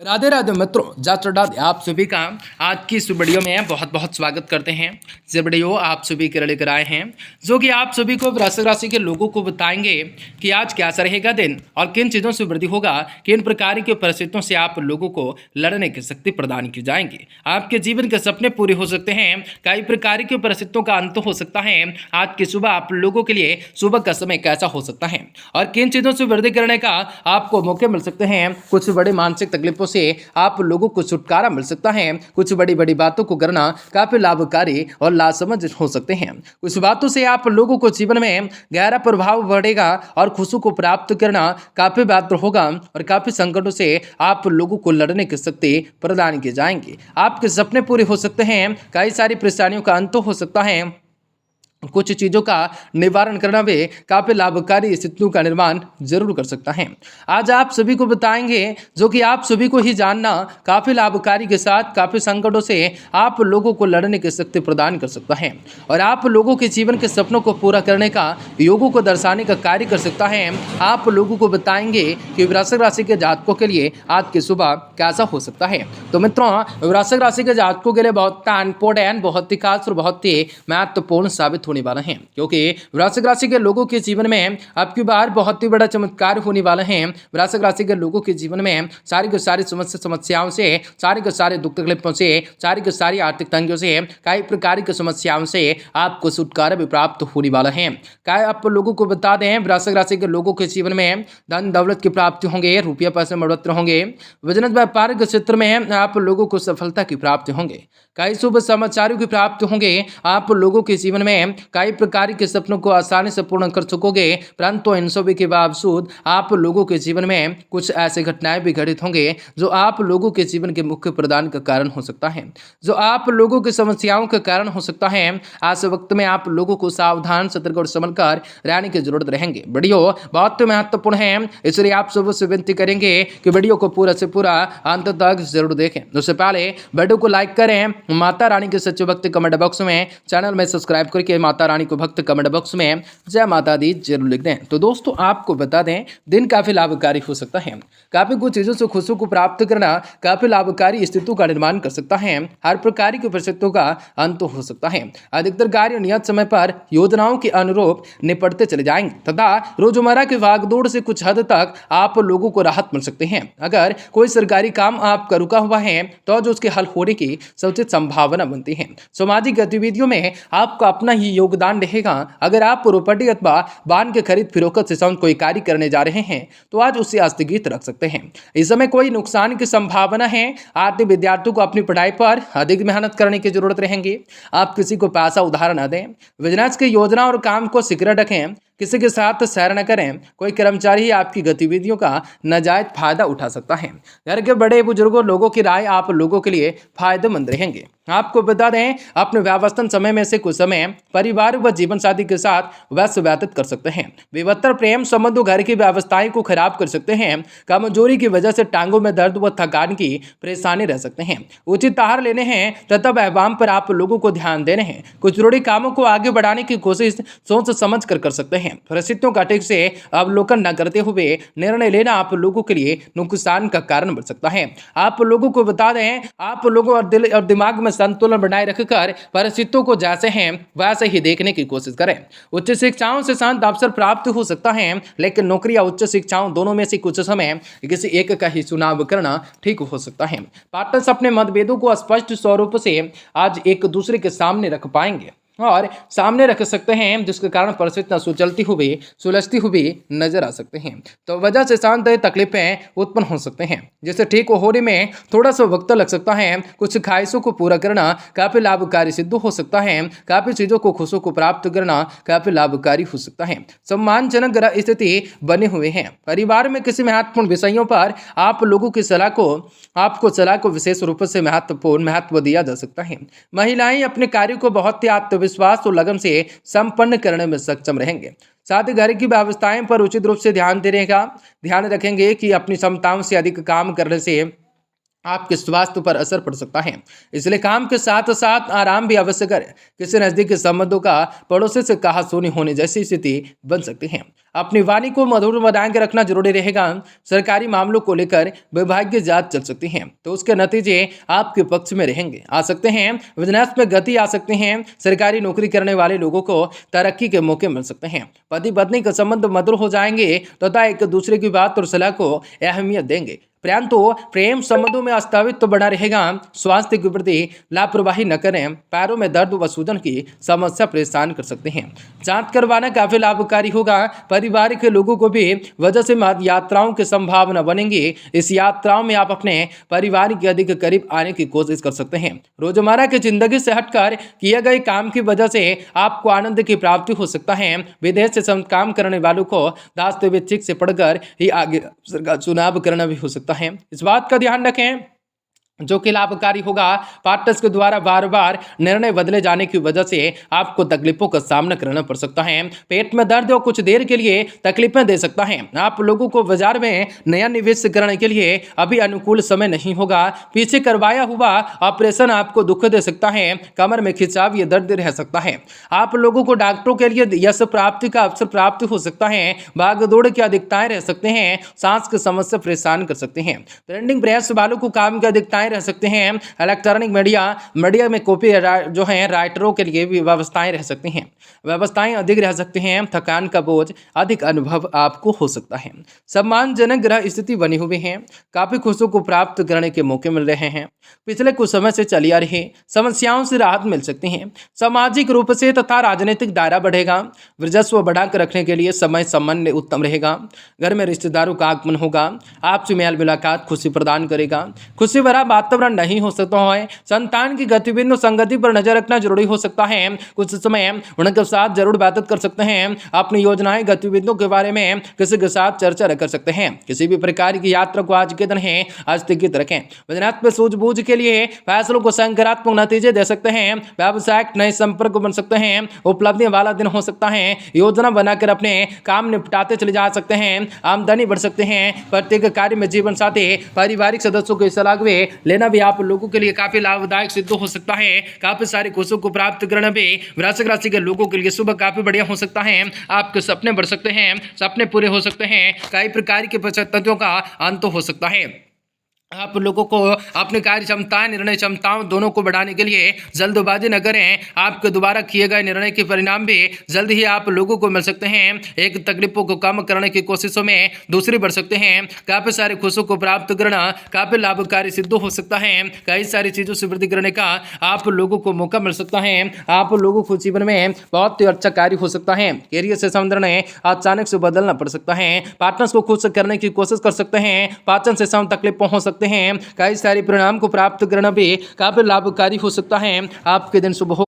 राधे राधे मित्रों, जय श्री राधे। आप सभी का आज की इस वीडियो में बहुत बहुत स्वागत करते हैं। ये वीडियो आप सभी के लिए लेकर आए हैं जो कि आप सभी को वृश्चिक राशि के लोगों को बताएंगे कि आज कैसा रहेगा दिन और किन चीज़ों से वृद्धि होगा, किन प्रकार की परिस्थितियों से आप लोगों को लड़ने की शक्ति प्रदान की जाएंगी। आपके जीवन के सपने पूरे हो सकते हैं, कई प्रकार की परिस्थितियों का अंत हो सकता है। आज की सुबह आप लोगों के लिए सुबह का समय कैसा हो सकता है और किन चीज़ों से वृद्धि करने का आपको मौके मिल सकते हैं। कुछ बड़े मानसिक तकलीफों से आप लोगों को छुटकारा मिल सकता है। कुछ बड़ी बड़ी बातों को करना काफी लाभकारी और लासमझ हो सकते हैं। कुछ बातों से आप लोगों को जीवन में गहरा प्रभाव बढ़ेगा और खुशी को प्राप्त करना काफी बेहतर होगा और काफी संकटों से आप लोगों को लड़ने की शक्ति प्रदान की जाएंगी। आपके सपने पूरे हो सकते हैं, कई सारी परेशानियों का अंत हो सकता है। कुछ चीज़ों का निवारण करना भी काफ़ी लाभकारी स्थितियों का निर्माण जरूर कर सकता है। आज आप सभी को बताएंगे जो कि आप सभी को ही जानना काफ़ी लाभकारी के साथ काफ़ी संकटों से आप लोगों को लड़ने की शक्ति प्रदान कर सकता है और आप लोगों के जीवन के सपनों को पूरा करने का योगों को दर्शाने का कार्य कर सकता है। आप लोगों को बताएंगे कि वृश्चिक राशि के जातकों के लिए आज की सुबह कैसा हो सकता है। तो मित्रों, वृश्चिक राशि के जातकों के लिए बहुत इंपॉर्टेंट, बहुत ही खास और बहुत ही महत्वपूर्ण साबित होने वाला है, क्योंकि वृश्चिक राशि के लोगों के जीवन में अब की बार बहुत ही बड़ा चमत्कार होने वाला है। वृश्चिक राशि के लोगों के जीवन में सारी की सारी समस्याओं से, सारी के सारे दुख तकलीफों से, सारी की सारी आर्थिक तंगियों से, कई प्रकार की समस्याओं से आपको छुटकारा भी प्राप्त होने वाला है। क्या आप लोगों को बता दें, वृश्चिक राशि के लोगों के जीवन में धन दौलत की प्राप्ति होंगे, रुपया पैसे में बढ़ोतरी होंगे, बिजनेस व्यापार के क्षेत्र में आप लोगों को सफलता की प्राप्ति होंगे, कई शुभ समाचारों की प्राप्ति होंगे। आप लोगों के जीवन में कई प्रकार के सपनों को आसानी से पूर्ण कर सकोगे, परंतु इन सभी के बावजूद आप लोगों के जीवन में कुछ ऐसे घटनाएं भी घटित होंगे जो आप लोगों के जीवन के मुख्य प्रदान का कारण हो सकता है, जो आप लोगों की समस्याओं का कारण हो सकता है। आज वक्त में आप लोगों को सावधान, सतर्क और संभल कर रहने की जरूरत रहेंगे। वीडियो बहुत महत्वपूर्ण है, इसलिए आप सब से विनती करेंगे कि वीडियो को पूरा से पूरा अंत तक जरूर देखें। उससे पहले वीडियो को लाइक करें, माता रानी के सच्चे भक्त कमेंट बॉक्स में चैनल में सब्सक्राइब करके माता रानी को भक्त कमेंट बॉक्स में जय माता दी जरूर लिख दें। तो दोस्तों, आपको बता दें दिन काफी लाभकारी हो सकता है। काफी कुछ चीजों से खुशी को प्राप्त करना काफी लाभकारी स्थितियों का निर्माण कर सकता है। हर प्रकार की परिस्थितियों का अंत हो सकता है। अधिकतर कार्य नियत समय पर योजनाओं के अनुरूप निपटते चले जाएंगे तथा रोजमर्रा की भागदौड़ से कुछ हद तक आप लोगों को राहत मिल सकते हैं। अगर कोई सरकारी काम आपका रुका हुआ है तो जो उसके हल होने की समुचित संभावना बनती है। सामाजिक गतिविधियों में आपका अपना ही योगदान रहेगा। अगर आप प्रॉपर्टी अथवा वाहन के खरीद फरोख्त से संबंधित कोई कार्य करने जा रहे हैं तो आज उसे स्थगित रख सकते हैं। इस समय कोई नुकसान की संभावना है। आर्थिक विद्यार्थियों को अपनी पढ़ाई पर अधिक मेहनत करने की जरूरत रहेगी। आप किसी को पैसा उधार न दें। बिजनेस की योजना और काम को सीक्रेट रखें। किसी के साथ शेयर न करें। कोई कर्मचारी आपकी गतिविधियों का नाजायज फायदा उठा सकता है। घर के बड़े बुजुर्गों लोगों की राय आप लोगों के लिए फायदेमंद रहेंगे। आपको बता दें, अपने व्यवस्थित समय में से कुछ समय परिवार व जीवन साथी के साथ व्यस्त व्यतीत कर सकते हैं। विवत्र प्रेम संबंधों घर की व्यवस्थाएं को खराब कर सकते हैं। कमजोरी की वजह से टांगों में दर्द व थकान की परेशानी रह सकते हैं। उचित आहार लेने हैं तथा व्यायाम पर आप लोगों को ध्यान देने हैं। कुछ जरूरी कामों को आगे बढ़ाने की कोशिश सोच समझ कर सकते हैं। परिस्थितियों का ठीक से अवलोकन न करते हुए निर्णय लेना आप लोगों के लिए नुकसान का कारण बन सकता है। आप लोगों को बता दें, आप लोगों और दिल और दिमाग में संतुलन बनाए रखकर परिस्थितियों को जैसे हैं वैसे ही देखने की कोशिश करें। उच्च शिक्षाओं से शांत अवसर प्राप्त हो सकता है, लेकिन नौकरी या उच्च शिक्षाओं दोनों में से कुछ समय किसी एक का ही चुनाव करना ठीक हो सकता है। पार्टनर्स अपने मतभेदों को स्पष्ट स्वरूप से आज एक दूसरे के सामने रख पाएंगे और सामने रख सकते हैं, जिसके कारण परिस्थितियां सुलझती हुई नजर आ सकते हैं। तो वजह से शांत तकलीफें उत्पन्न हो सकते हैं, जिससे ठीक होने में थोड़ा सा वक्त लग सकता है। कुछ ख्वाहिशों को पूरा करना काफी लाभकारी सिद्ध हो सकता है। काफी चीजों को खुशियों को प्राप्त करना काफी लाभकारी हो सकता है। सम्मानजनक स्थिति बने हुए हैं। परिवार में किसी महत्वपूर्ण विषयों पर आप लोगों की सलाह को विशेष रूप से महत्व दिया जा सकता है। महिलाएं अपने कार्य को बहुत ही विश्वास और लगन से संपन्न करने में सक्षम रहेंगे। साथ ही घर की व्यवस्थाएं पर उचित रूप से ध्यान रखेंगे कि अपनी क्षमताओं से अधिक काम करने से आपके स्वास्थ्य पर असर पड़ सकता है। इसलिए काम के साथ साथ आराम भी आवश्यक है। किसी नजदीकी संबंधों का पड़ोसी से कहासुनी होने जैसी स्थिति बन सकती है। अपनी वाणी को मधुर बना के रखना जरूरी रहेगा। सरकारी मामलों को लेकर विभागीय जांच चल सकती है तो उसके नतीजे आपके पक्ष में रहेंगे आ सकते हैं। बिजनेस में गति आ सकती है। सरकारी नौकरी करने वाले लोगों को तरक्की के मौके मिल सकते हैं। पति पत्नी का संबंध मधुर हो जाएंगे तथा एक दूसरे की बात और सलाह को अहमियत देंगे। परंतु प्रेम संबंधों में अस्तित्व तो बना रहेगा। स्वास्थ्य के प्रति लापरवाही न करें। पैरों में दर्द व सूजन की समस्या परेशान कर सकते हैं। जांच करवाना काफी लाभकारी होगा। परिवार के लोगों को भी वजह से यात्राओं की संभावना बनेगी। इस यात्राओं में आप अपने परिवार के अधिक करीब आने की कोशिश कर सकते हैं। रोजमर्रा की जिंदगी से हटकर किए गए काम की वजह से आपको आनंद की प्राप्ति हो सकता है। विदेश से काम करने वालों को दस्तावेज ठीक से पढ़कर ही आगे सरकार चुनाव करना भी हो सकता है। इस बात का ध्यान रखें जो कि लाभकारी होगा। पार्टनर्स के द्वारा बार बार निर्णय बदले जाने की वजह से आपको तकलीफों का सामना करना पड़ सकता है। पेट में दर्द और कुछ देर के लिए तकलीफें दे सकता है। आप लोगों को बाजार में नया निवेश करने के लिए अभी अनुकूल समय नहीं होगा। पीछे करवाया हुआ ऑपरेशन आपको दुख दे सकता है। कमर में खिंचाव या दर्द रह सकता है। आप लोगों को डॉक्टरों के लिए यश प्राप्ति का अवसर प्राप्त हो सकता है। भाग दौड़ की अधिकताएं रह सकते हैं। सांस की समस्या परेशान कर सकते हैं। प्रिंटिंग प्रेस वालों को काम की अधिकताएं रह सकते हैं। इलेक्ट्रॉनिक मीडिया में कॉपी जो है राइटरों के लिए भी व्यवस्थाएं रह सकती हैं। व्यवस्थाएं अधिक रह सकती हैं। थकान का बोझ अधिक अनुभव आपको हो सकता है। सम्मानजनक ग्रह स्थिति बनी हुई है। काफी खुशियों को प्राप्त करने के मौके मिल रहे हैं। पिछले कुछ समय से चली आ रही समस्याओं से राहत मिल सकती है। सामाजिक रूप से तथा राजनीतिक दायरा बढ़ेगा। वर्चस्व बढ़ाकर रखने के लिए समय सामान्य उत्तम रहेगा। घर में रिश्तेदारों का आगमन होगा। आपसे मेल मुलाकात खुशी प्रदान करेगा। खुशी भरा वातावरण नहीं हो सकता है। संतान की गतिविधियों संगति पर नजर रखना जरूरी हो सकता है। कुछ समय उनके साथ जरूर बातचीत कर सकते हैं। अपनी योजनाएं गतिविधियों के बारे में किसी के साथ चर्चा कर सकते हैं। किसी भी प्रकार की यात्रा को आज के दिन है स्थगित रखें। बिजनेस में सूझबूझ के लिए फैसलों को सकारात्मक नतीजे दे सकते हैं। व्यावसायिक नए संपर्क बन सकते हैं। उपलब्धि वाला दिन हो सकता है। योजना बनाकर अपने काम निपटाते चले जा सकते हैं। आमदनी बढ़ सकते हैं। प्रत्येक कार्य में जीवन साथी पारिवारिक सदस्यों की सलाह लेना भी आप लोगों के लिए काफी लाभदायक सिद्ध हो सकता है। काफी सारी खुशियों को प्राप्त करना भी वृश्चिक राशि के लोगों के लिए सुबह काफी बढ़िया हो सकता है। आपके सपने बढ़ सकते हैं। सपने पूरे हो सकते हैं। कई प्रकार की परिस्थितियों का अंत हो सकता है। आप लोगों को अपनी कार्य क्षमता निर्णय क्षमताओं दोनों को बढ़ाने के लिए जल्दबाजी न करें। आपके द्वारा किए गए निर्णय के परिणाम भी जल्द ही आप लोगों को मिल सकते हैं। एक तकलीफों को कम करने की कोशिशों में दूसरी बढ़ सकते हैं। काफी सारी खुशियों को प्राप्त करना काफी लाभकारी सिद्ध हो सकता है। कई सारी चीजों से वृद्धि करने का आप लोगों को मौका मिल सकता है। आप लोगों को जीवन में बहुत ही अच्छा कार्य हो सकता है। कैरियर से संबंध निर्णय अचानक से बदलना पड़ सकता है। पार्टनर्स को खुश करने की कोशिश कर सकते हैं। पाचन से संबंध तकलीफ हो सकते हैं। कई सारे परिणाम को प्राप्त करना भी काफी लाभकारी हो सकता है। आपके दिन शुभ हो।